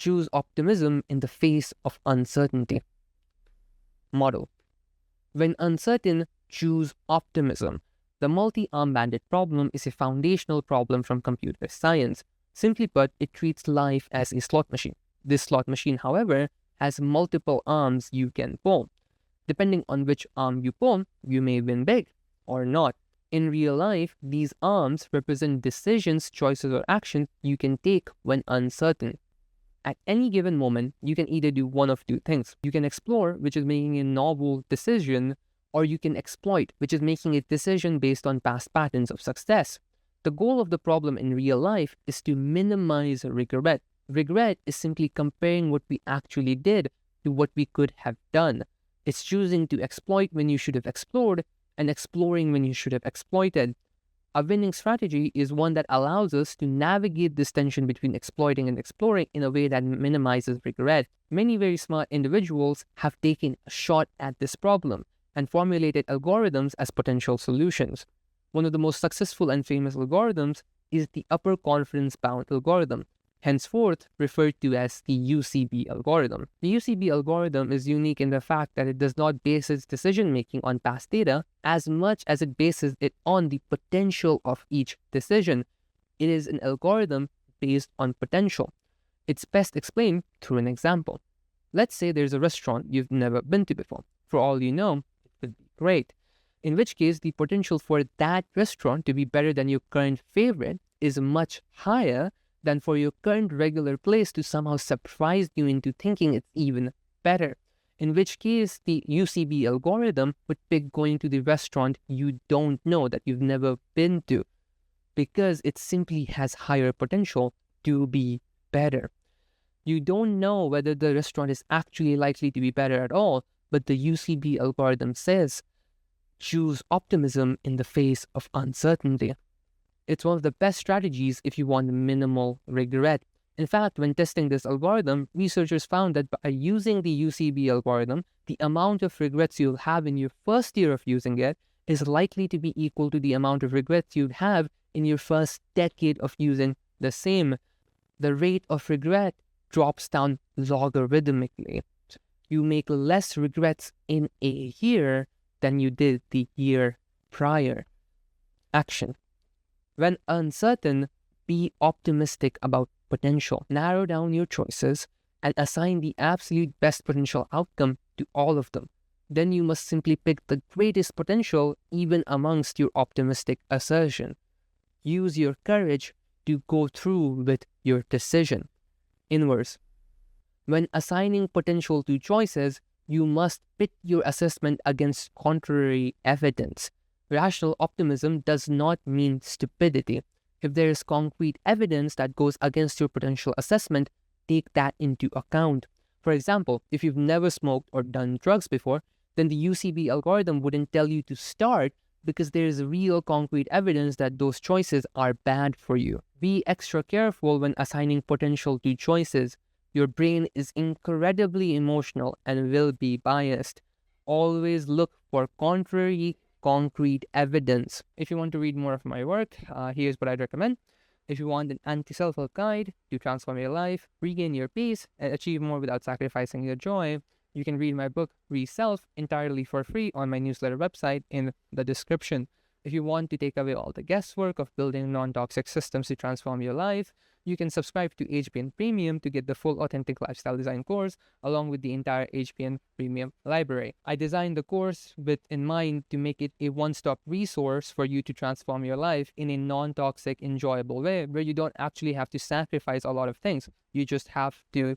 Choose optimism in the face of uncertainty. Model. When uncertain, choose optimism. The multi-arm bandit problem is a foundational problem from computer science. Simply put, it treats life as a slot machine. This slot machine, however, has multiple arms you can pull. Depending on which arm you pull, you may win big or not. In real life, these arms represent decisions, choices, or actions you can take when uncertain. At any given moment, you can either do one of two things. You can explore, which is making a novel decision, or you can exploit, which is making a decision based on past patterns of success. The goal of the problem in real life is to minimize regret. Regret is simply comparing what we actually did to what we could have done. It's choosing to exploit when you should have explored and exploring when you should have exploited. A winning strategy is one that allows us to navigate this tension between exploiting and exploring in a way that minimizes regret. Many very smart individuals have taken a shot at this problem and formulated algorithms as potential solutions. One of the most successful and famous algorithms is the upper confidence bound algorithm, henceforth referred to as the UCB algorithm. The UCB algorithm is unique in the fact that it does not base its decision-making on past data as much as it bases it on the potential of each decision. It is an algorithm based on potential. It's best explained through an example. Let's say there's a restaurant you've never been to before. For all you know, it could be great. In which case, the potential for that restaurant to be better than your current favorite is much higher than for your current regular place to somehow surprise you into thinking it's even better. In which case, the UCB algorithm would pick going to the restaurant you don't know, that you've never been to, because it simply has higher potential to be better. You don't know whether the restaurant is actually likely to be better at all, but the UCB algorithm says, choose optimism in the face of uncertainty. It's one of the best strategies if you want minimal regret. In fact, when testing this algorithm, researchers found that by using the UCB algorithm, the amount of regrets you'll have in your first year of using it is likely to be equal to the amount of regrets you'd have in your first decade of using the same. The rate of regret drops down logarithmically. You make less regrets in a year than you did the year prior. Action. When uncertain, be optimistic about potential. Narrow down your choices and assign the absolute best potential outcome to all of them. Then you must simply pick the greatest potential even amongst your optimistic assertion. Use your courage to go through with your decision. Inverse. When assigning potential to choices, you must pit your assessment against contrary evidence. Rational optimism does not mean stupidity. If there is concrete evidence that goes against your potential assessment, take that into account. For example, if you've never smoked or done drugs before, then the UCB algorithm wouldn't tell you to start because there is real concrete evidence that those choices are bad for you. Be extra careful when assigning potential to choices. Your brain is incredibly emotional and will be biased. Always look for contrary concrete evidence. If you want to read more of my work, here's what I'd recommend. If you want an anti-self-help guide to transform your life, regain your peace, and achieve more without sacrificing your joy, you can read my book, Re-Self, entirely for free on my newsletter website in the description. If you want to take away all the guesswork of building non-toxic systems to transform your life, you can subscribe to HBN Premium to get the full Authentic Lifestyle Design course along with the entire HBN Premium library. I designed the course with in mind to make it a one-stop resource for you to transform your life in a non-toxic, enjoyable way where you don't actually have to sacrifice a lot of things. You just have to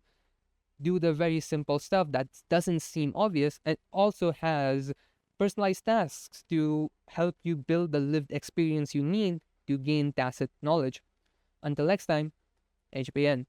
do the very simple stuff that doesn't seem obvious, and also has personalized tasks to help you build the lived experience you need to gain tacit knowledge. Until next time, HBN.